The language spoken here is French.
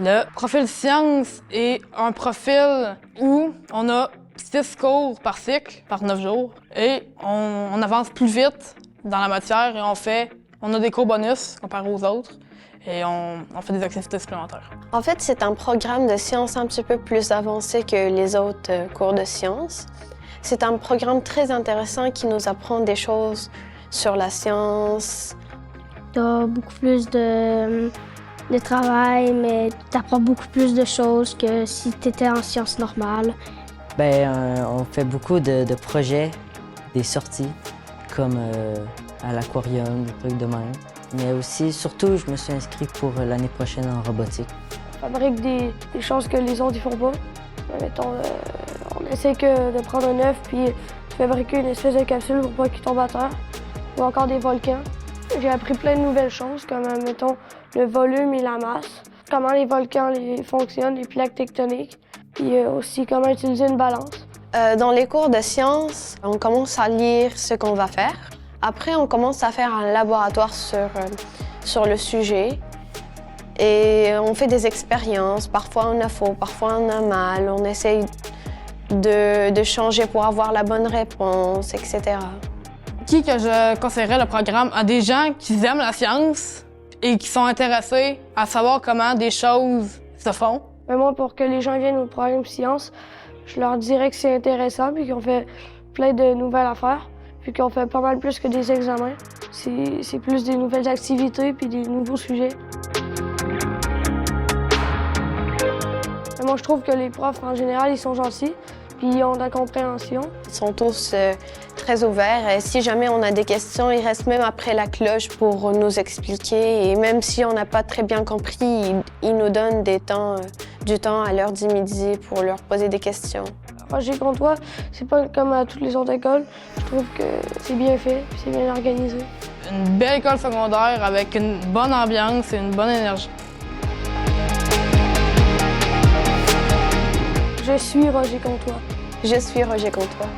Le profil sciences est un profil où on a 6 cours par cycle, par 9 jours, et on avance plus vite dans la matière et on a des cours bonus comparé aux autres, et on fait des activités supplémentaires. En fait, c'est un programme de sciences un petit peu plus avancé que les autres cours de sciences. C'est un programme très intéressant qui nous apprend des choses sur la science. Tu as beaucoup plus de travail, mais tu apprends beaucoup plus de choses que si tu étais en sciences normales. On fait beaucoup de projets, des sorties, comme à l'aquarium, des trucs de même. Mais aussi, surtout, je me suis inscrit pour l'année prochaine en robotique. On fabrique des choses que les autres ne font pas. Mettons, on essaie de prendre un œuf puis de fabriquer une espèce de capsule pour pas qu'il tombe à terre. Ou encore des volcans. J'ai appris plein de nouvelles choses, comme mettons le volume et la masse, comment les volcans fonctionnent, les plaques tectoniques, puis aussi comment utiliser une balance. Dans les cours de sciences, on commence à lire ce qu'on va faire. Après, on commence à faire un laboratoire sur le sujet. Et on fait des expériences. Parfois, on a faux, parfois, on a mal. On essaye de changer pour avoir la bonne réponse, etc. Que je conseillerais le programme à des gens qui aiment la science et qui sont intéressés à savoir comment des choses se font. Mais moi, pour que les gens viennent au programme sciences, je leur dirais que c'est intéressant puis qu'on fait plein de nouvelles affaires, puis qu'on fait pas mal plus que des examens. C'est plus des nouvelles activités puis des nouveaux sujets. Mais moi, je trouve que les profs, en général, ils sont gentils puis ils ont de la compréhension. Ils sont tous très ouverts. Et si jamais on a des questions, ils restent même après la cloche pour nous expliquer. Et même si on n'a pas très bien compris, ils nous donnent du temps à l'heure du midi pour leur poser des questions. Roger Comtois, c'est pas comme à toutes les autres écoles. Je trouve que c'est bien fait puis c'est bien organisé. Une belle école secondaire avec une bonne ambiance et une bonne énergie. Je suis Roger Comtois. Je suis Roger Comtois.